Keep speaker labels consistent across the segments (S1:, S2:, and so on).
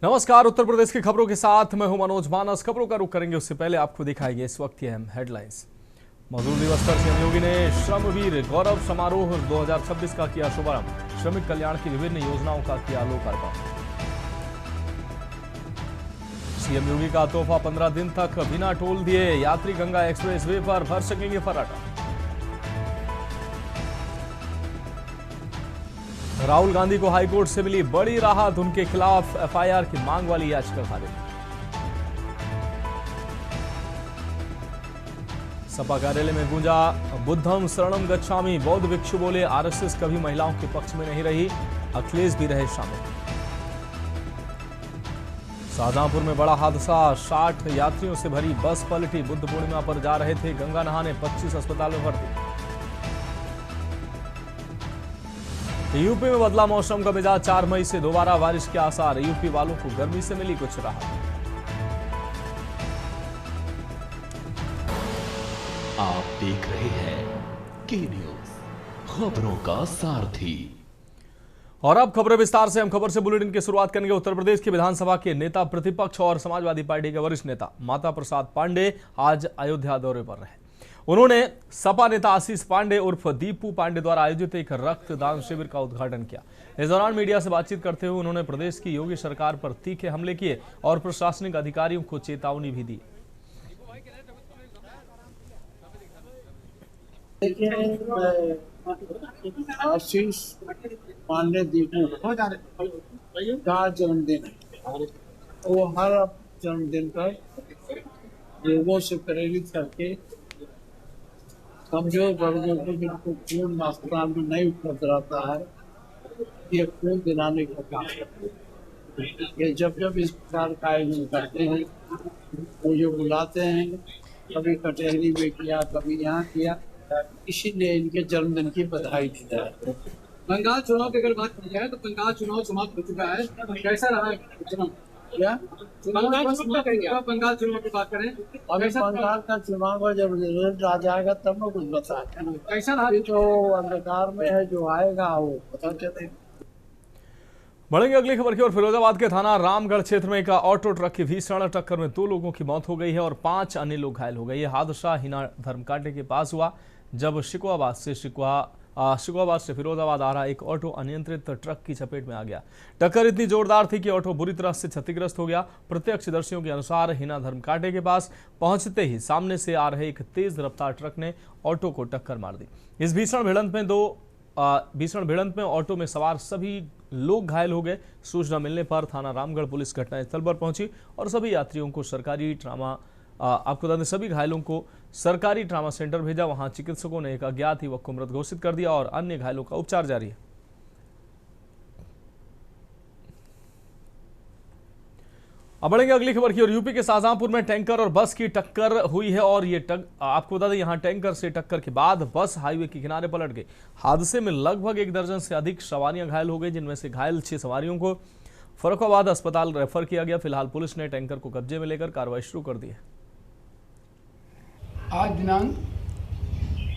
S1: नमस्कार। उत्तर प्रदेश की खबरों के साथ मैं हूं मनोज मानस। खबरों का रुख करेंगे उससे पहले आपको दिखाएंगे इस वक्त की अहम हेडलाइंस। मजदूर दिवस पर सीएम योगी ने श्रमवीर गौरव समारोह 2026 का किया शुभारंभ। श्रमिक कल्याण की विभिन्न योजनाओं का किया लोकार्पण। सीएम योगी का तोहफा 15 दिन तक बिना टोल दिए यात्री गंगा एक्सप्रेस वे पर भर सकेंगे फर्राटा। राहुल गांधी को हाईकोर्ट से मिली बड़ी राहत, उनके खिलाफ एफआईआर की मांग वाली याचिका खारिज। सपा कार्यालय में गूंजा बुद्धम शरणम गच्छामि, बौद्ध भिक्षु बोले आरएसएस कभी महिलाओं के पक्ष में नहीं रही, अखिलेश भी रहे शामिल। शाहजहांपुर में बड़ा हादसा, 60 यात्रियों से भरी बस पलटी, बुद्ध पूर्णिमा पर जा रहे थे गंगा नहाने, 25 अस्पताल में भर्ती। यूपी में बदला मौसम का मिजाज, 4 मई से दोबारा बारिश के आसार, यूपी वालों को गर्मी से मिली कुछ राहत।
S2: आप देख रहे हैं के न्यूज, खबरों का सारथी।
S1: और अब खबरें विस्तार से। हम खबर से बुलेटिन की शुरुआत करेंगे। उत्तर प्रदेश की विधानसभा के नेता प्रतिपक्ष और समाजवादी पार्टी के वरिष्ठ नेता माता प्रसाद पांडे आज अयोध्या दौरे पर रहे। उन्होंने सपा नेता आशीष पांडे उर्फ दीपू पांडे द्वारा आयोजित एक रक्तदान शिविर का उद्घाटन किया। इस दौरान मीडिया से बातचीत करते हुए उन्होंने प्रदेश की योगी सरकार पर तीखे हमले किए और प्रशासनिक अधिकारियों को चेतावनी भी दी।
S3: आशीष पांडे दीपू का जन्मदिन है। वो हर जन्मदिन पर लोगों से प्रेरित करके कमजोर वर्गों को जिनको खून मात्रा में नहीं उपलब्ध रहता है, ये खून दिलाने का काम है। ये जब इस प्रकार का आयोजन करते हैं, मुझे बुलाते हैं, कभी कटहरी में किया, कभी यहाँ किया, इसीलिए इनके जन्मदिन की बधाई देता है।
S4: बंगाल चुनाव की अगर बात की जाए तो बंगाल चुनाव समाप्त हो चुका है, कैसा रहा चुनाव?
S3: क्या
S4: बंगाल चुनाव की बात करें,
S3: अभी बंगाल का चुनाव का जब रिजल्ट आ जाएगा तब मैं कुछ बताया।
S4: कैसा रहा?
S3: जो अंधकार में है, जो आएगा वो पता चलेगा।
S1: बढ़ेंगे अगली खबर की ओर। फिरोजाबाद के थाना रामगढ़ क्षेत्र में एक ऑटो ट्रक की भीषण टक्कर में 2 लोगों की मौत हो गई है और 5 अन्य लोग घायल हो गए। यह हादसा हिना धर्मकांटे के पास हुआ, जब शिकोहाबाद से फिरोजाबाद आ रहा एक ऑटो अनियंत्रित ट्रक की चपेट में आ गया। टक्कर इतनी जोरदार थी कि ऑटो बुरी तरह से क्षतिग्रस्त हो गया। प्रत्यक्षदर्शियों के अनुसार हिना धर्मकांटे के पास पहुंचते ही सामने से आ रहे एक तेज रफ्तार ट्रक ने ऑटो को टक्कर मार दी। इस भीषण भिड़ंत में ऑटो में सवार सभी लोग घायल हो गए। सूचना मिलने पर थाना रामगढ़ पुलिस घटनास्थल पर पहुंची और सभी यात्रियों को आपको बता दें सभी घायलों को सरकारी ट्रामा सेंटर भेजा। वहां चिकित्सकों ने एक अज्ञात युवक को मृत घोषित कर दिया और अन्य घायलों का उपचार जारी है। अब बढ़ेंगे अगली खबर की ओर। यूपी के शाहजहांपुर में टैंकर और बस की टक्कर हुई है और आपको बता दें यहां टैंकर से टक्कर के बाद बस हाईवे के किनारे पलट गई। हादसे में लगभग 1 दर्जन से अधिक सवारियां घायल हो गई, जिनमें से घायल 6 सवारियों को फर्रुखाबाद अस्पताल रेफर किया गया। फिलहाल पुलिस ने टैंकर को कब्जे में लेकर कार्रवाई शुरू कर दी है।
S5: आज दिनांक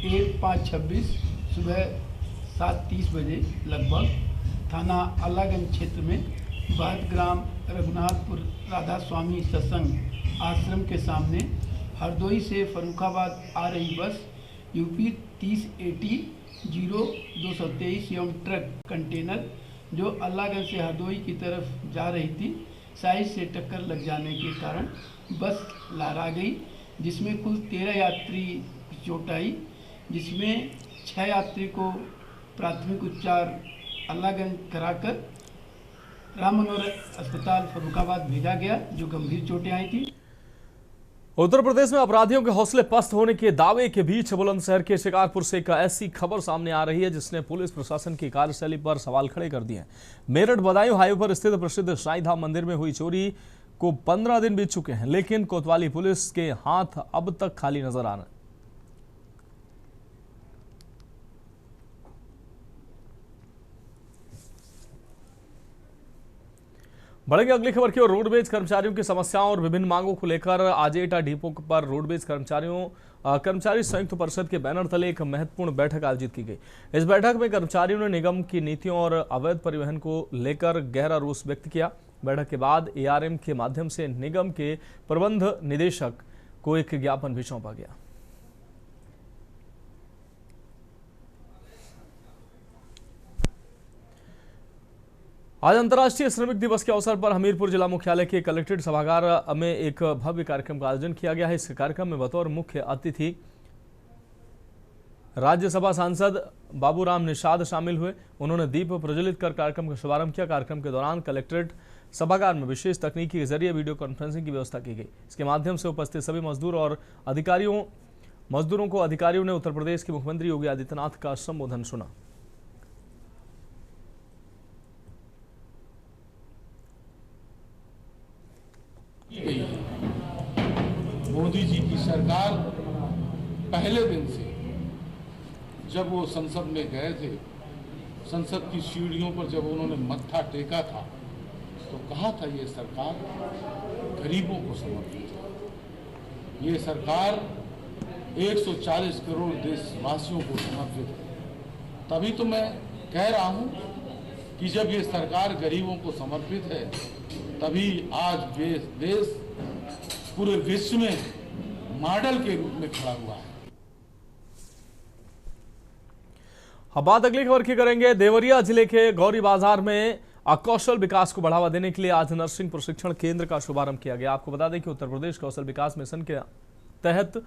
S5: 1/5/26 सुबह 7:30 बजे लगभग थाना अल्लाहगंज क्षेत्र में ग्राम रघुनाथपुर राधा स्वामी सत्संग आश्रम के सामने हरदोई से फर्रुखाबाद आ रही बस यूपी 3080 0223 एवं ट्रक कंटेनर जो अल्लाहगंज से हरदोई की तरफ जा रही थी, साइड से टक्कर लग जाने के कारण बस लहरा गई, जिसमें कुल 13 यात्री चोट आई, जिसमें 6 यात्री को प्राथमिक उपचार अल्लाहगंज कराकर राम मनोहर अस्पताल फर्रुखाबाद भेजा गया, जो गंभीर चोटें आई थी।
S1: उत्तर प्रदेश में अपराधियों के हौसले पस्त होने के दावे के बीच बुलंदशहर के शिकारपुर से एक ऐसी खबर सामने आ रही है जिसने पुलिस प्रशासन की कार्यशैली पर सवाल खड़े कर दिए हैं। मेरठ बदायूं हाईवे पर स्थित प्रसिद्ध साईं धाम मंदिर में हुई चोरी को 15 दिन बीत चुके हैं, लेकिन कोतवाली पुलिस के हाथ अब तक खाली नजर आ रहे हैं। बढ़ेंगे अगली खबर की ओर। रोडवेज कर्मचारियों की समस्याओं और विभिन्न मांगों को लेकर आज एटा डिपो पर रोडवेज कर्मचारी संयुक्त परिषद के बैनर तले एक महत्वपूर्ण बैठक आयोजित की गई। इस बैठक में कर्मचारियों ने निगम की नीतियों और अवैध परिवहन को लेकर गहरा रोष व्यक्त किया। बैठक के बाद एआरएम के माध्यम से निगम के प्रबंध निदेशक को एक ज्ञापन भी सौंपा गया। आज अंतर्राष्ट्रीय श्रमिक दिवस के अवसर पर हमीरपुर जिला मुख्यालय के कलेक्ट्रेट सभागार में एक भव्य कार्यक्रम का आयोजन किया गया है। इस कार्यक्रम में बतौर मुख्य अतिथि राज्यसभा सांसद बाबूराम निषाद शामिल हुए। उन्होंने दीप प्रज्वलित कर कार्यक्रम का शुभारंभ किया। कार्यक्रम के दौरान कलेक्ट्रेट सभागार में विशेष तकनीकी के जरिए वीडियो कॉन्फ्रेंसिंग की व्यवस्था की गई। इसके माध्यम से उपस्थित सभी मजदूरों को अधिकारियों ने उत्तर प्रदेश के मुख्यमंत्री योगी आदित्यनाथ का संबोधन सुना।
S6: मोदी जी की सरकार पहले दिन से जब वो संसद में गए थे, संसद की सीढ़ियों पर जब उन्होंने मत्था टेका था तो कहा था ये सरकार गरीबों को समर्पित है, ये सरकार 140 करोड़ देशवासियों को समर्पित है। तभी तो मैं कह रहा हूँ कि जब ये सरकार गरीबों को समर्पित है तभी आज देश पूरे विश्व में मॉडल के रूप में खड़ा हुआ है।
S1: अब बात अगली खबर की करेंगे। देवरिया जिले के गौरी बाजार में कौशल विकास को बढ़ावा देने के लिए आज नर्सिंग प्रशिक्षण केंद्र का शुभारंभ किया गया। आपको बता दें कि उत्तर प्रदेश कौशल विकास मिशन के तहत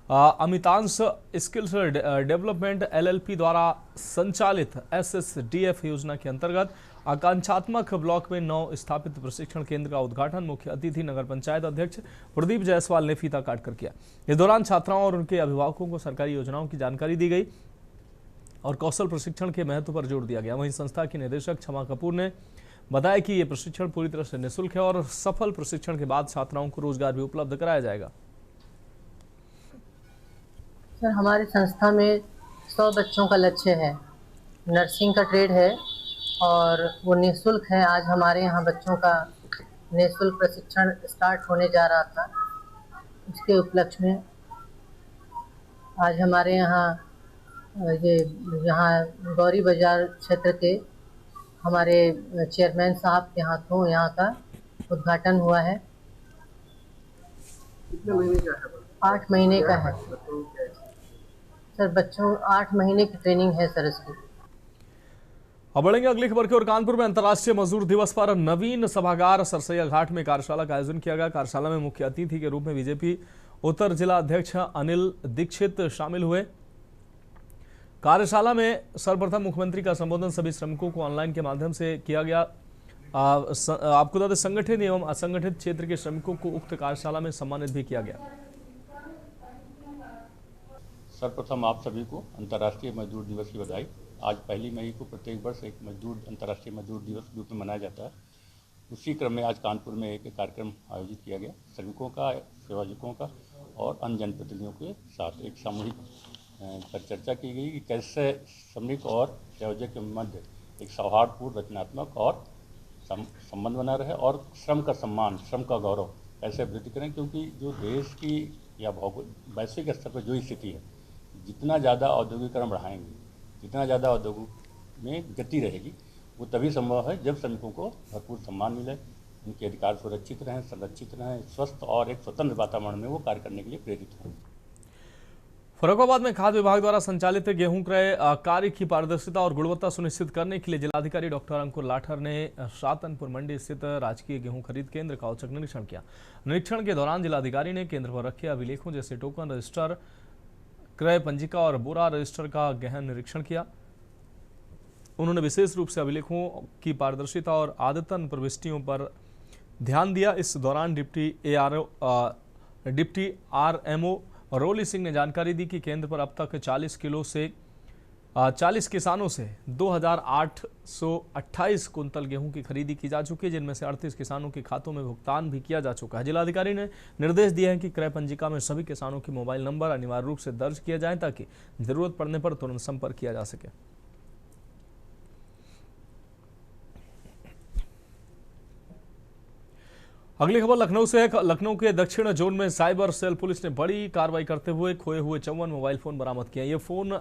S1: अमितांश स्किल्स डेवलपमेंट LLP द्वारा संचालित SSDF योजना के अंतर्गत आकांक्षात्मक ब्लॉक में 9 स्थापित प्रशिक्षण केंद्र का उद्घाटन मुख्य अतिथि नगर पंचायत अध्यक्ष प्रदीप जायसवाल ने फीता काटकर किया। इस दौरान छात्राओं और उनके अभिभावकों को सरकारी योजनाओं की जानकारी दी गई और कौशल प्रशिक्षण के महत्व पर जोर दिया गया। वहीं संस्था की निदेशक क्षमा कपूर ने बताया कि ये प्रशिक्षण पूरी तरह से निःशुल्क है और सफल प्रशिक्षण के बाद छात्राओं को रोजगार भी उपलब्ध कराया जाएगा।
S7: सर, हमारी संस्था में 100 बच्चों का लक्ष्य है। नर्सिंग का ट्रेड है और वो निःशुल्क है। आज हमारे यहाँ बच्चों का निःशुल्क प्रशिक्षण स्टार्ट होने जा रहा था। इसके उपलक्ष्य में आज हमारे यहाँ गौरी बाजार क्षेत्र के हमारे चेयरमैन साहब के हाथों यहाँ का उद्घाटन हुआ है।
S4: कितने महीने का है?
S7: 8 महीने का है सर। बच्चों 8 महीने की ट्रेनिंग है सर इसकी।
S1: अब बढ़ेंगे अगली खबर की ओर। कानपुर में अंतर्राष्ट्रीय मजदूर दिवस पर नवीन सभागार सरसैया घाट में कार्यशाला का आयोजन किया गया। कार्यशाला में मुख्य अतिथि के रूप में बीजेपी उत्तर जिला अध्यक्ष अनिल दीक्षित शामिल हुए। कार्यशाला में सर्वप्रथम मुख्यमंत्री का संबोधन सभी श्रमिकों को ऑनलाइन के माध्यम से किया गया। आपको बता दें संगठित एवं असंगठित क्षेत्र के श्रमिकों को उक्त कार्यशाला में सम्मानित भी किया गया।
S8: सर्वप्रथम आप सभी को अंतर्राष्ट्रीय मजदूर दिवस की बधाई। आज 1 मई को प्रत्येक वर्ष एक अंतर्राष्ट्रीय मजदूर दिवस के रूप में मनाया जाता है। उसी क्रम में आज कानपुर में एक कार्यक्रम आयोजित किया गया। श्रमिकों का, सेवाजकों का और अन्य जनप्रतिनिधियों के साथ एक सामूहिक पर चर्चा की गई कि कैसे श्रमिक और सेवाजक के मध्य एक सौहार्दपूर्ण, रचनात्मक और संबंध बना रहे और श्रम का सम्मान, श्रम का गौरव कैसे वृद्धि करें। क्योंकि जो देश की या वैश्विक स्तर पर जो स्थिति है, जितना ज़्यादा औद्योगिकरण बढ़ाएंगे, जितना ज़्यादा उद्योगों में गति रहेगी, वो तभी संभव है जब श्रमिकों को भरपूर सम्मान मिले, उनके अधिकार सुरक्षित रहें, संरक्षित रहें, स्वस्थ और एक स्वतंत्र वातावरण में वो कार्य करने के लिए प्रेरित हों।
S1: फर्रुखाबाद में खाद्य विभाग द्वारा संचालित गेहूं क्रय कार्य की पारदर्शिता और गुणवत्ता सुनिश्चित करने के लिए जिलाधिकारी डॉक्टर अंकुर लाठर ने शातनपुर मंडी स्थित राजकीय गेहूं खरीद केंद्र का औचक निरीक्षण किया। निरीक्षण के दौरान जिलाधिकारी ने केंद्र पर रखे अभिलेखों जैसे टोकन रजिस्टर, क्रय पंजिका और बोरा रजिस्टर का गहन निरीक्षण किया। उन्होंने विशेष रूप से अभिलेखों की पारदर्शिता और आदतन प्रविष्टियों पर ध्यान दिया। इस दौरान डिप्टी RMO रोली सिंह ने जानकारी दी कि केंद्र पर अब तक 40 किसानों से 2828 कुंतल गेहूं की खरीदी की जा चुकी है, जिनमें से 38 किसानों के खातों में भुगतान भी किया जा चुका है। जिलाधिकारी ने निर्देश दिए हैं कि क्रय पंजिका में सभी किसानों के मोबाइल नंबर अनिवार्य रूप से दर्ज किया जाए ताकि जरूरत पड़ने पर तुरंत संपर्क किया जा सके। अगली खबर लखनऊ से है। लखनऊ के दक्षिण जोन में साइबर सेल पुलिस ने बड़ी कार्रवाई करते हुए खोए हुए 54 मोबाइल फोन बरामद किए। ये फोन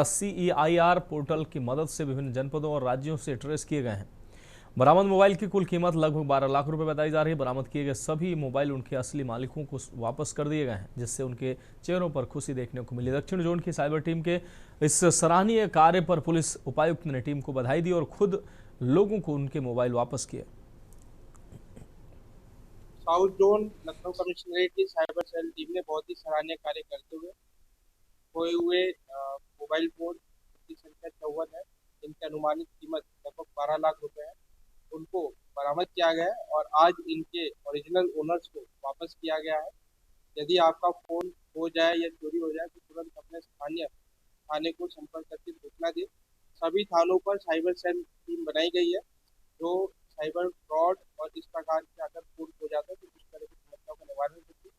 S1: CEIR पोर्टल की मदद से विभिन्न जनपदों और राज्यों से ट्रेस किए गए हैं। बरामद मोबाइल की कुल कीमत लगभग 12 लाख रुपए बताई जा रही है। बरामद किए गए सभी मोबाइल उनके असली मालिकों को वापस कर दिए गए हैं, जिससे उनके चेहरों पर खुशी देखने को मिली। दक्षिण जोन की साइबर टीम के इस सराहनीय कार्य पर पुलिस उपायुक्त ने टीम को बधाई दी और खुद लोगों को उनके मोबाइल वापस किए।
S9: साउथ जोन लखनऊ कमिश्नरेट की साइबर सेल टीम ने बहुत ही सराहनीय कार्य करते हुए खोए हुए मोबाइल फोन की संख्या 54 है, इनकी अनुमानित कीमत लगभग 12 लाख रुपए है, उनको बरामद किया गया है और आज इनके ओरिजिनल ओनर्स को वापस किया गया है। यदि आपका फोन खो जाए या चोरी हो जाए तो तुरंत अपने स्थानीय थाने को संपर्क करके सूचना दें। सभी थानों पर साइबर सेल टीम बनाई गई है जो साइबर फ्रॉड और इस प्रकार के अगर फोन हो जाता है तो इस तरह की समस्याओं का निवारण करती है।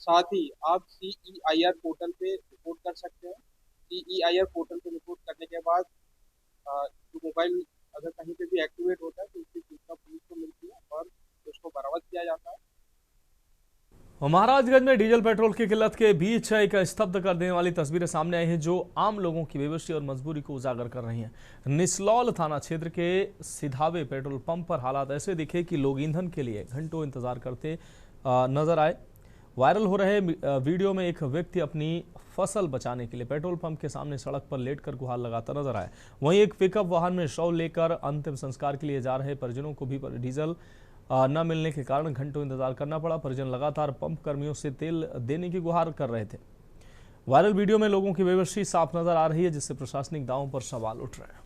S9: साथ ही आप CEIR पोर्टल पे रिपोर्ट कर सकते हैं। CEIR पोर्टल पे रिपोर्ट करने के बाद जो मोबाइल अगर कहीं पे भी एक्टिवेट होता है तो उसकी सूचना पुलिस को मिलती है और उसको बरामद किया जाता है।
S1: महाराजगंज में डीजल पेट्रोल की किल्लत के बीच एक स्तब्ध कर देने वाली तस्वीरें सामने आई हैं जो आम लोगों की बेबसी और मजबूरी को उजागर कर रही हैं। निसलौल थाना क्षेत्र के सिधावे पेट्रोल पंप पर हालात ऐसे दिखे कि लोग ईंधन के लिए घंटों इंतजार करते नजर आए। वायरल हो रहे वीडियो में एक व्यक्ति अपनी फसल बचाने के लिए पेट्रोल पंप के सामने सड़क पर लेटकर गुहार लगाता नजर आया। वहीं एक पिकअप वाहन में शव लेकर अंतिम संस्कार के लिए जा रहे परिजनों को भी डीजल न मिलने के कारण घंटों इंतजार करना पड़ा। परिजन लगातार पंप कर्मियों से तेल देने की गुहार कर रहे थे। वायरल वीडियो में लोगों की बेबसी साफ नजर आ रही है, जिससे प्रशासनिक दावों पर सवाल उठ रहे हैं।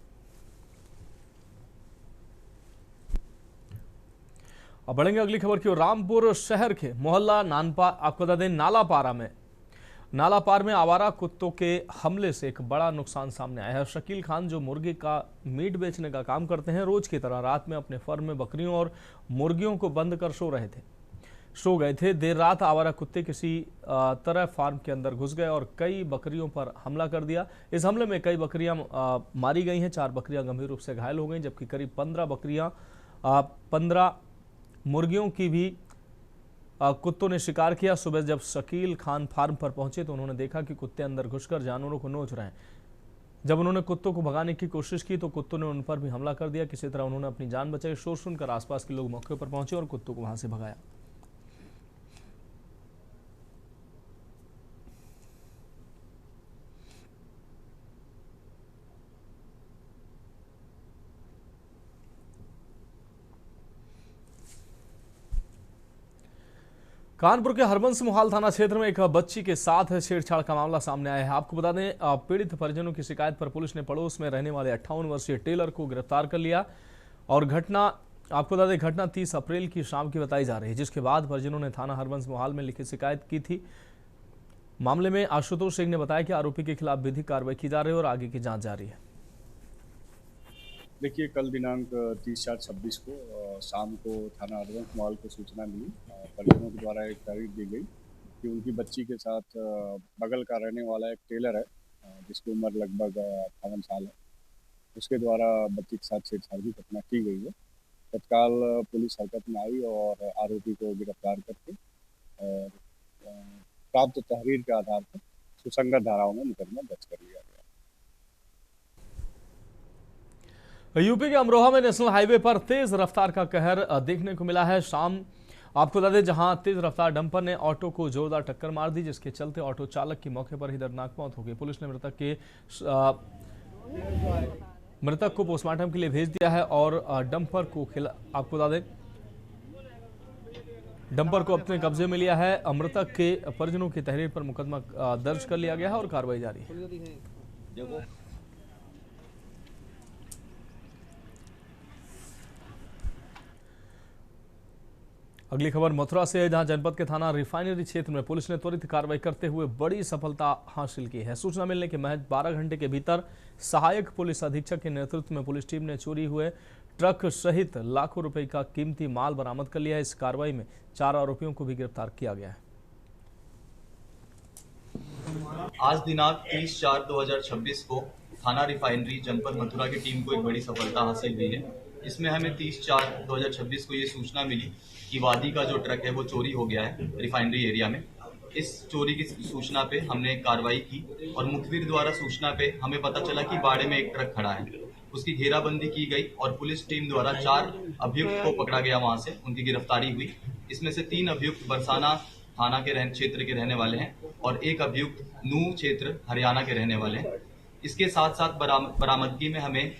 S1: अब बढ़ेंगे अगली खबर की ओर। रामपुर शहर के मोहल्ला आपको बता दें नालापार में आवारा कुत्तों के हमले से एक बड़ा नुकसान सामने आया है। शकील खान जो मुर्गी का मीट बेचने का काम करते हैं, रोज की तरह रात में अपने फर्म में बकरियों और मुर्गियों को बंद कर सो गए थे। देर रात आवारा कुत्ते किसी तरह फार्म के अंदर घुस गए और कई बकरियों पर हमला कर दिया। इस हमले में कई बकरियां मारी गई हैं, 4 बकरियां गंभीर रूप से घायल हो गई, जबकि करीब 15 मुर्गियों की भी कुत्तों ने शिकार किया। सुबह जब शकील खान फार्म पर पहुंचे तो उन्होंने देखा कि कुत्ते अंदर घुसकर जानवरों को नोच रहे हैं। जब उन्होंने कुत्तों को भगाने की कोशिश की तो कुत्तों ने उन पर भी हमला कर दिया। किसी तरह उन्होंने अपनी जान बचाई। शोर सुनकर आसपास के लोग मौके पर पहुंचे और कुत्तों को वहां से भगाया। कानपुर के हरबंस मोहाल थाना क्षेत्र में एक बच्ची के साथ छेड़छाड़ का मामला सामने आया है। आपको बता दें, पीड़ित परिजनों की शिकायत पर पुलिस ने पड़ोस में रहने वाले 58 वर्षीय टेलर को गिरफ्तार कर लिया और घटना 30 अप्रैल की शाम की बताई जा रही है, जिसके बाद परिजनों ने थाना हरबंस मोहाल में लिखित शिकायत की थी। मामले में आशुतोष सिंह ने बताया कि आरोपी के खिलाफ विधिक कार्रवाई की जा रही है और आगे की जाँच जारी है।
S10: देखिए, कल दिनांक 30/4/26 को शाम को थाना हरबंस मोहाल को सूचना मिली। परिजनों के द्वारा एक तारीख दी गई कि उनकी बच्ची के साथ बगल का रहने वाला एक टेलर है जिसकी उम्र लगभग 58 साल है, उसके द्वारा बच्ची के साथ छेड़छाड़ की घटना की गई है। तत्काल पुलिस हरकत में आई और आरोपी को गिरफ्तार करके और प्राप्त तहरीर के आधार पर सुसंगत धाराओं में मुकदमा दर्ज कर लिया गया।
S1: यूपी के अमरोहा में नेशनल हाईवे पर तेज रफ्तार का कहर देखने को मिला है। शाम आपको बता दें, जहां तेज रफ्तार डंपर ने ऑटो को जोरदार टक्कर मार दी, जिसके चलते ऑटो चालक की मौके पर ही दर्दनाक मौत हो गई। पुलिस ने मृतक को पोस्टमार्टम के लिए भेज दिया है और डंपर को आपको बता दें डंपर को अपने कब्जे में लिया है। मृतक के परिजनों की तहरीर पर मुकदमा दर्ज कर लिया गया है और कार्रवाई जारी है। अगली खबर मथुरा से है, जहां जनपद के थाना रिफाइनरी क्षेत्र में पुलिस ने त्वरित कार्रवाई करते हुए बड़ी सफलता हासिल की है। सूचना मिलने के महज 12 घंटे के भीतर सहायक पुलिस अधीक्षक के नेतृत्व में पुलिस टीम ने चोरी हुए ट्रक सहित लाखों रुपए का कीमती माल बरामद कर लिया है। इस कार्रवाई में 4 आरोपियों को भी गिरफ्तार किया गया है।
S11: आज दिनांक 30/4/2026 को थाना रिफाइनरी जनपद मथुरा की टीम को एक बड़ी सफलता हासिल हुई है। इसमें हमें 30/4/2026 को ये सूचना मिली कि वादी का जो ट्रक है वो चोरी हो गया है रिफाइनरी एरिया में। इस चोरी की सूचना पे हमने कार्रवाई की और मुखबिर द्वारा सूचना पे हमें पता चला कि बाड़े में एक ट्रक खड़ा है। उसकी घेराबंदी की गई और पुलिस टीम द्वारा 4 अभियुक्त को पकड़ा गया, वहां से उनकी गिरफ्तारी हुई। इसमें से 3 अभियुक्त बरसाना थाना के क्षेत्र के रहने वाले हैं और 1 अभियुक्त नूह क्षेत्र हरियाणा के रहने वाले हैं। इसके साथ साथ बरामदगी में हमें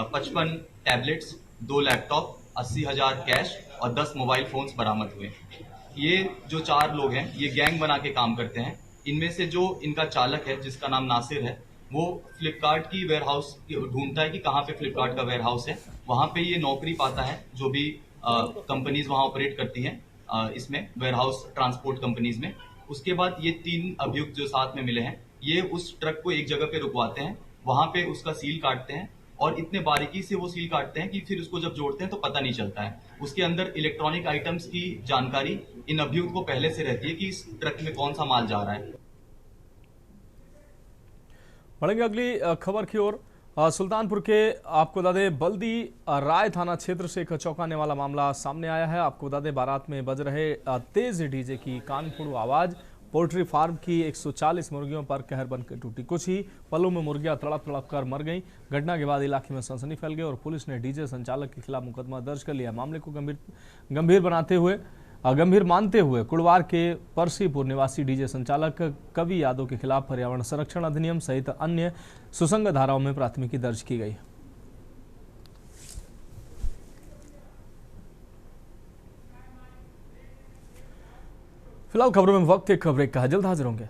S11: 55 टैबलेट्स, 2 लैपटॉप, 80,000 कैश और 10 मोबाइल फोन्स बरामद हुए। ये जो 4 लोग हैं ये गैंग बना के काम करते हैं। इनमें से जो इनका चालक है जिसका नाम नासिर है, वो फ्लिपकार्ट की वेयरहाउस ढूंढता है कि कहाँ पे फ्लिपकार्ट का वेयरहाउस है, वहाँ पे ये नौकरी पाता है। जो भी कंपनीज वहाँ ऑपरेट करती हैं इसमें वेयरहाउस ट्रांसपोर्ट कंपनीज में, उसके बाद ये 3 अभियुक्त जो साथ में मिले हैं ये उस ट्रक को एक जगह पे रुकवाते हैं, वहाँ पे उसका सील काटते हैं और इतने बारीकी से वो सील काटते हैं कि फिर उसको जब जोड़ते हैं तो पता नहीं चलता है। उसके अंदर इलेक्ट्रॉनिक आइटम्स की जानकारी इन अभियुक्त को पहले से रहती है कि इस ट्रक में कौन सा माल जा रहा है।
S1: बढ़ेंगे अगली खबर की ओर। सुल्तानपुर के आपको बता दें बल्दी राय थाना क्षेत्र से एक चौंकाने वाला मामला सामने आया है। आपको बता दें बारात में बज रहे तेज डीजे की कानफोड़ आवाज पोल्ट्री फार्म की 140 मुर्गियों पर कहर बनकर टूटी। कुछ ही पलों में मुर्गियां तड़प तड़प कर मर गईं। घटना के बाद इलाके में सनसनी फैल गई और पुलिस ने डीजे संचालक के खिलाफ मुकदमा दर्ज कर लिया। मामले को गंभीर मानते हुए कुड़वार के परसीपुर निवासी डीजे संचालक कवि यादव के खिलाफ पर्यावरण संरक्षण अधिनियम सहित अन्य सुसंगत धाराओं में प्राथमिकी दर्ज की गई। फिलहाल खबरों में वक्त एक ब्रेक का है, जल्द हाजिर होंगे।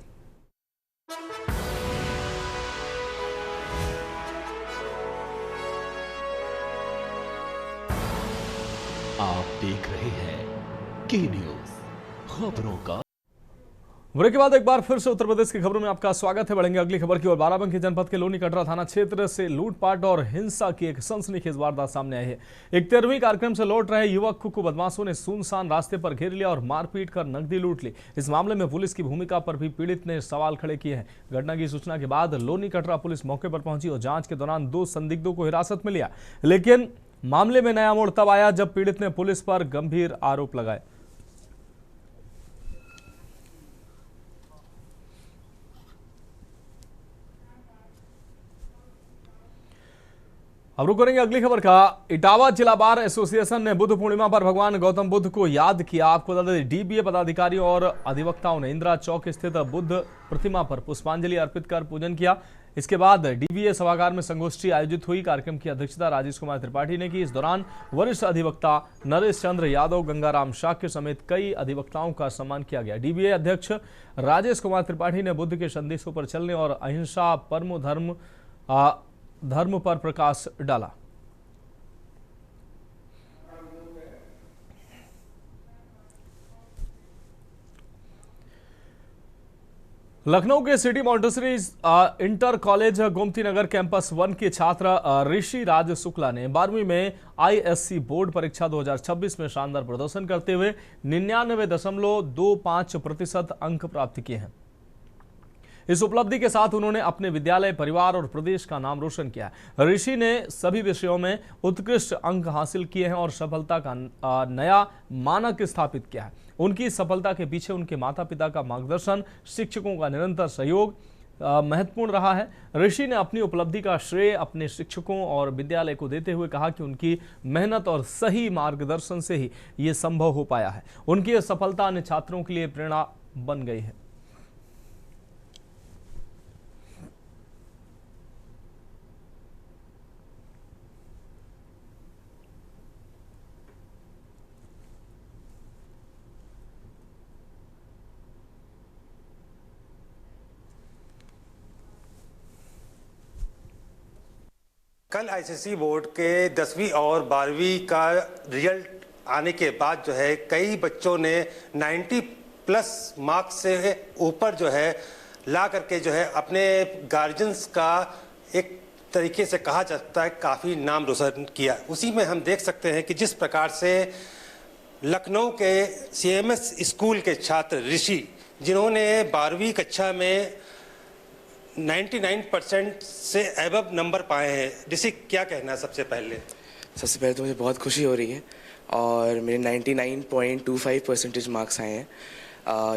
S2: आप देख रहे हैं के न्यूज, खबरों का।
S1: ब्रेक के बाद एक बार फिर से उत्तर प्रदेश की खबरों में आपका स्वागत है। बढ़ेंगे अगली खबर की ओर। बाराबंकी जनपद के लोनी कटरा थाना क्षेत्र से लूटपाट और हिंसा की एक सनसनीखेज वारदात सामने आई है। एक 13वीं कार्यक्रम से लौट रहे युवक को बदमाशों ने सुनसान रास्ते पर घेर लिया और मारपीट कर नकदी लूट ली। इस मामले में पुलिस की भूमिका पर भी पीड़ित ने सवाल खड़े किए हैं। घटना की सूचना के बाद लोनी कटरा पुलिस मौके पर पहुंची और जांच के दौरान 2 संदिग्धों को हिरासत में लिया। लेकिन मामले में नया मोड़ तब आया जब पीड़ित ने पुलिस पर गंभीर आरोप लगाए। अब रुक करेंगे अगली खबर का। इटावा जिला बार एसोसिएशन ने बुद्ध पूर्णिमा पर भगवान गौतम बुद्ध को याद किया। आपको बता दें डीबीए पदाधिकारी और अधिवक्ताओं ने इंदिरा चौक स्थित बुद्ध प्रतिमा पर पुष्पांजलि अर्पित कर पूजन किया। इसके बाद डीबीए सभागार में संगोष्ठी आयोजित हुई। कार्यक्रम की अध्यक्षता राजेश कुमार त्रिपाठी ने की। इस दौरान वरिष्ठ अधिवक्ता नरेश चंद्र यादव, गंगाराम शाक्य समेत कई अधिवक्ताओं का सम्मान किया गया। डीबीए अध्यक्ष राजेश कुमार त्रिपाठी ने बुद्ध के संदेशों पर चलने और अहिंसा परमो धर्म पर प्रकाश डाला। लखनऊ के city montessori inter college Gomti Nagar campus 1 के छात्र ऋषि राज शुक्ला ने 12वीं में आईएससी बोर्ड परीक्षा 2026 में शानदार प्रदर्शन करते हुए 99.25% अंक प्राप्त किए हैं। इस उपलब्धि के साथ उन्होंने अपने विद्यालय, परिवार और प्रदेश का नाम रोशन किया। ऋषि ने सभी विषयों में उत्कृष्ट अंक हासिल किए हैं और सफलता का नया मानक स्थापित किया है। उनकी सफलता के पीछे उनके माता पिता का मार्गदर्शन, शिक्षकों का निरंतर सहयोग महत्वपूर्ण रहा है। ऋषि ने अपनी उपलब्धि का श्रेय अपने शिक्षकों और विद्यालय को देते हुए कहा कि उनकी मेहनत और सही मार्गदर्शन से ही ये संभव हो पाया है। उनकी यह सफलता अन्य छात्रों के लिए प्रेरणा बन गई है।
S12: कल आईसीएसई बोर्ड के 10वीं और 12वीं का रिजल्ट आने के बाद जो है कई बच्चों ने 90+ मार्क्स से ऊपर जो है ला करके जो है अपने गार्जियंस का एक तरीके से कहा जा सकता है काफ़ी नाम रोशन किया। उसी में हम देख सकते हैं कि जिस प्रकार से लखनऊ के CMS स्कूल के छात्र ऋषि, जिन्होंने 12वीं कक्षा में 99% से एबव नंबर पाए हैं। ऋषि, क्या कहना है? सबसे पहले
S13: तो मुझे बहुत खुशी हो रही है और मेरे 99.25% मार्क्स आए हैं।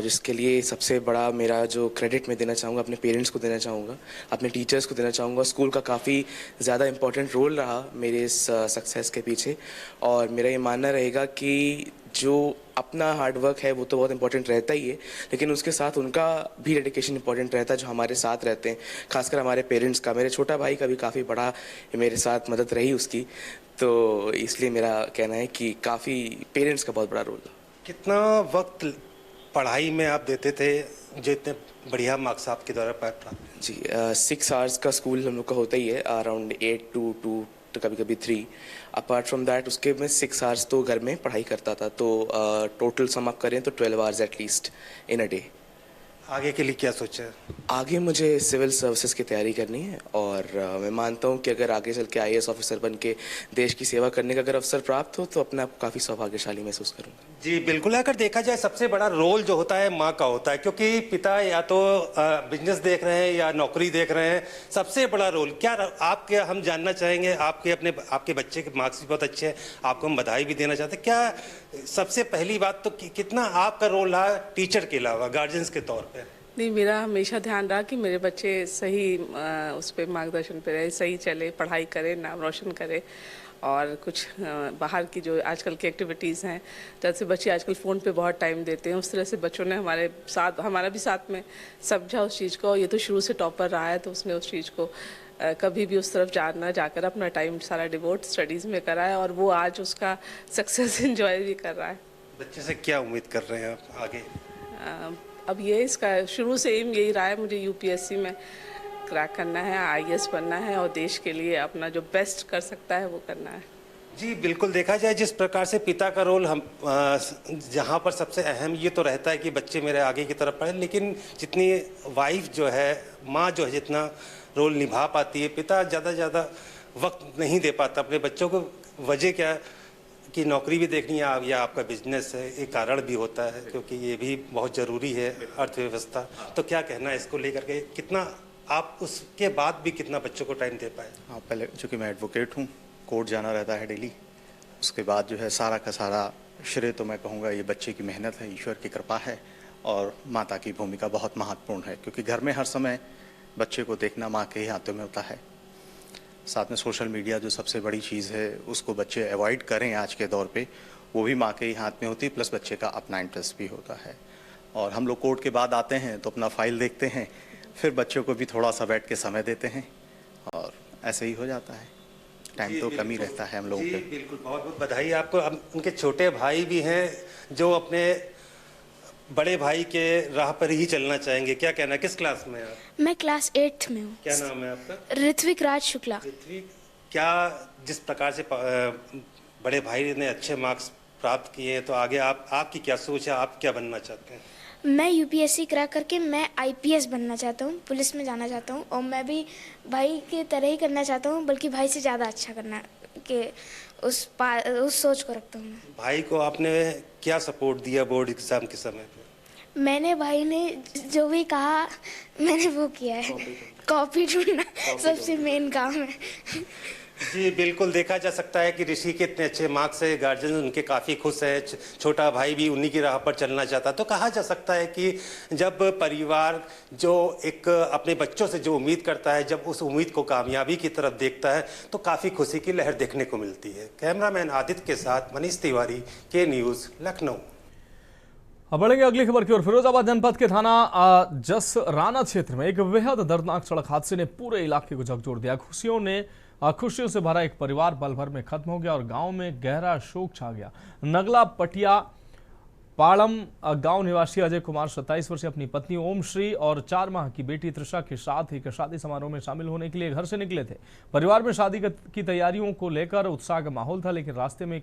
S13: जिसके लिए सबसे बड़ा मेरा जो क्रेडिट मैं देना चाहूँगा अपने पेरेंट्स को देना चाहूँगा, अपने टीचर्स को देना चाहूँगा। स्कूल का काफ़ी ज़्यादा इम्पोर्टेंट रोल रहा मेरे इस सक्सेस के पीछे, और मेरा ये मानना रहेगा कि जो अपना हार्डवर्क है वो तो बहुत इंपॉर्टेंट रहता ही है, लेकिन उसके साथ उनका भी डेडिकेशन इंपॉर्टेंट रहता है जो हमारे साथ रहते हैं, खासकर हमारे पेरेंट्स का। मेरे छोटा भाई का भी काफ़ी बड़ा मेरे साथ मदद रही उसकी, तो इसलिए मेरा कहना है कि काफ़ी पेरेंट्स का बहुत बड़ा रोल था।
S12: कितना वक्त पढ़ाई में आप देते थे जो इतने बढ़िया मार्क्स आपके द्वारा प्राप्त?
S13: जी 6 आवर्स का स्कूल हम लोग का होता ही है, अराउंड 8 to 2 तो कभी कभी 3। अपार्ट फ्रॉम दैट उसके मैं 6 आवर्स तो घर में पढ़ाई करता था, तो टोटल सम अप करें तो 12 hours at least in a day.
S12: आगे के लिए क्या सोचा है?
S13: आगे मुझे सिविल सर्विसेज की तैयारी करनी है, और मैं मानता हूँ कि अगर आगे चल के IAS ऑफिसर बन के देश की सेवा करने का अगर अवसर प्राप्त हो तो अपने आप को काफ़ी सौभाग्यशाली महसूस करूँगा।
S12: जी बिल्कुल, अगर देखा जाए सबसे बड़ा रोल जो होता है माँ का होता है, क्योंकि पिता या तो बिजनेस देख रहे हैं या नौकरी देख रहे हैं। सबसे बड़ा रोल क्या आपके, हम जानना चाहेंगे। आपके बच्चे के मार्क्स भी बहुत अच्छे हैं, आपको हम बधाई भी देना चाहते हैं। क्या सबसे पहली बात तो कितना आपका रोल रहा टीचर के अलावा गार्जियंस के तौर पे?
S14: नहीं, मेरा हमेशा ध्यान रहा कि मेरे बच्चे सही उस पर मार्गदर्शन पे रहे, सही चले, पढ़ाई करें, नाम रोशन करें, और कुछ बाहर की जो आजकल की एक्टिविटीज़ हैं, जैसे बच्चे आजकल फ़ोन पे बहुत टाइम देते हैं, उस तरह से बच्चों ने हमारा भी साथ में समझा उस चीज़ को। ये तो शुरू से टॉपर रहा है, तो उसने उस चीज़ को कभी भी उस तरफ जाकर अपना टाइम सारा डिवोट स्टडीज़ में करा है, और वो आज उसका सक्सेस एंजॉय भी कर रहा है।
S12: बच्चे से क्या उम्मीद कर रहे हैं आप आगे?
S14: अब ये इसका शुरू से एम यही रहा है, मुझे UPSC में क्रैक करना है, IAS बनना है, और देश के लिए अपना जो बेस्ट कर सकता है वो करना है।
S12: जी बिल्कुल, देखा जाए जिस प्रकार से पिता का रोल हम जहाँ पर सबसे अहम ये तो रहता है कि बच्चे मेरे आगे की तरफ पढ़े, लेकिन जितनी वाइफ जो है, माँ जो है, जितना रोल निभा पाती है, पिता ज़्यादा वक्त नहीं दे पाता अपने बच्चों को। वजह क्या कि नौकरी भी देखनी है या आपका बिजनेस है, एक कारण भी होता है, क्योंकि ये भी बहुत ज़रूरी है अर्थव्यवस्था। तो क्या कहना है इसको लेकर के, कितना आप उसके बाद भी कितना बच्चों को टाइम दे पाए?
S15: हाँ, पहले चूँकि मैं एडवोकेट हूँ, कोर्ट जाना रहता है डेली, उसके बाद जो है सारा का सारा श्रेय तो मैं कहूँगा ये बच्चे की मेहनत है, ईश्वर की कृपा है, और माता की भूमिका बहुत महत्वपूर्ण है, क्योंकि घर में हर समय बच्चे को देखना माँ के ही हाथों में होता है। साथ में सोशल मीडिया जो सबसे बड़ी चीज़ है उसको बच्चे अवॉइड करें आज के दौर पे, वो भी माँ के ही हाथ में होती है, प्लस बच्चे का अपना इंटरेस्ट भी होता है। और हम लोग कोर्ट के बाद आते हैं तो अपना फाइल देखते हैं, फिर बच्चों को भी थोड़ा सा बैठ के समय देते हैं, और ऐसे ही हो जाता है। टाइम तो कम ही रहता है हम लोगों के।
S12: बिल्कुल, बहुत बहुत बधाई आपको। अब उनके छोटे भाई भी हैं जो अपने बड़े भाई के राह पर ही चलना चाहेंगे। क्या कहना है, किस क्लास में आप?
S16: मैं क्लास 8th में हूँ।
S12: क्या नाम है आपका?
S16: ऋत्विक राज शुक्ला।
S12: ऋत्विक, क्या जिस प्रकार से बड़े भाई ने अच्छे मार्क्स प्राप्त किए हैं, तो आगे आपकी क्या सोच है, आप क्या बनना चाहते हैं?
S16: मैं UPSC क्रैक करके मैं IPS बनना चाहता हूँ, पुलिस में जाना चाहता हूँ, और मैं भी भाई के तरह ही करना चाहता हूँ, बल्कि भाई से ज़्यादा अच्छा करना के उस सोच को रखता हूँ।
S12: भाई को आपने क्या सपोर्ट दिया बोर्ड एग्जाम के समय पे?
S16: मैंने भाई ने जो भी कहा मैंने वो किया है, कॉपी ढूंढना सबसे मेन काम है।
S12: जी बिल्कुल, देखा जा सकता है कि ऋषि के इतने अच्छे मार्क्स है, गार्जियन उनके काफ़ी खुश है, छोटा भाई भी उन्हीं की राह पर चलना चाहता। तो कहा जा सकता है कि जब परिवार जो एक अपने बच्चों से जो उम्मीद करता है, जब उस उम्मीद को कामयाबी की तरफ देखता है तो काफ़ी खुशी की लहर देखने को मिलती है। कैमरामैन आदित्य के साथ मनीष तिवारी, के न्यूज़, लखनऊ।
S1: अब बढ़ेंगे अगली खबर की ओर। फिरोजाबाद जनपद के थाना जसराना क्षेत्र में एक बेहद दर्दनाक सड़क हादसे ने पूरे इलाके को झकझोर दिया। खुशियों से भरा एक परिवार पल भर में खत्म हो गया और गांव में गहरा शोक छा गया। नगला पटिया पाड़म गांव निवासी अजय कुमार 27 वर्षीय अपनी पत्नी ओम श्री और 4 माह की बेटी त्रिषा के साथ एक शादी समारोह में शामिल होने के लिए घर से निकले थे। परिवार में शादी की तैयारियों को लेकर उत्साह का माहौल था, लेकिन रास्ते में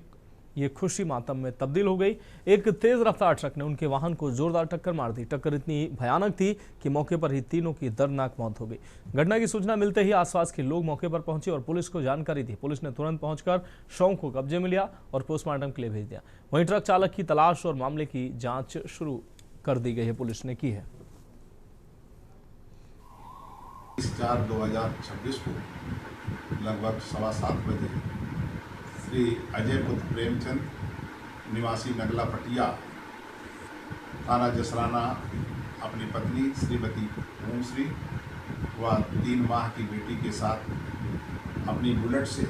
S1: ये खुशी मातम में तब्दील हो गई। एक तेज रफ्तार ट्रक ने उनके वाहन को जोरदार टक्कर मार दी। टक्कर इतनी भयानक थी कि मौके पर ही तीनों की दर्दनाक मौत हो गई। घटना की सूचना मिलते ही आसपास के लोग मौके पर पहुंचे और पुलिस को जानकारी दी। पुलिस ने तुरंत पहुंचकर शव को कब्जे में लिया और पोस्टमार्टम के लिए भेज दिया। वहीं ट्रक चालक की तलाश और मामले की जांच शुरू कर दी गई है, पुलिस ने की है।
S17: 4/2026 को लगभग 7:15 बजे श्री अजय पुत्र प्रेमचंद निवासी नगला पटिया थाना जसराना अपनी पत्नी श्रीमती ओमश्री व 3 माह की बेटी के साथ अपनी बुलेट से,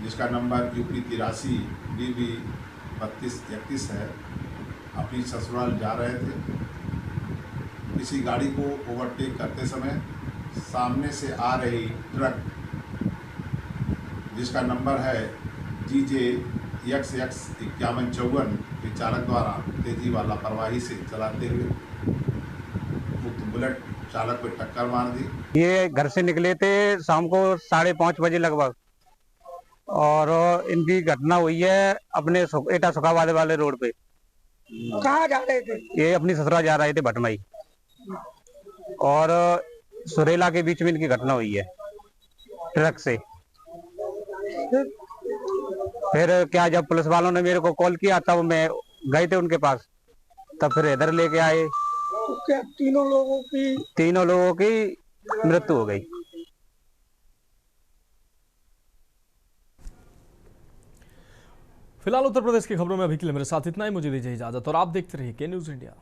S17: जिसका नंबर यूपी 83 DB 3231 है, अपनी ससुराल जा रहे थे। किसी गाड़ी को ओवरटेक करते समय सामने से आ रही ट्रक, जिसका नंबर है GJ XX 5154 के चालक द्वारा तेजी व लापरवाही से चलाते हुए उक्त बुलेट चालक को टक्कर मार दी।
S18: ये घर से निकले थे शाम को 5:30 बजे लगभग, और इनकी घटना हुई है अपने एटा सुखाबाद वाले रोड पे।
S19: कहाँ जा रहे थे?
S18: ये अपनी ससुराल जा रहे थे भटमाई, और सुरेला के बीच में इनकी घटना हुई है ट्रक से। फिर क्या, जब पुलिस वालों ने मेरे को कॉल किया तब मैं गए थे उनके पास, तब फिर इधर लेके आए।
S19: तो क्या तीनों लोगों की
S18: मृत्यु हो गई।
S1: फिलहाल उत्तर प्रदेश की खबरों में अभी के लिए मेरे साथ इतना ही। मुझे दीजिए इजाजत और आप देखते रहिए के न्यूज़ इंडिया।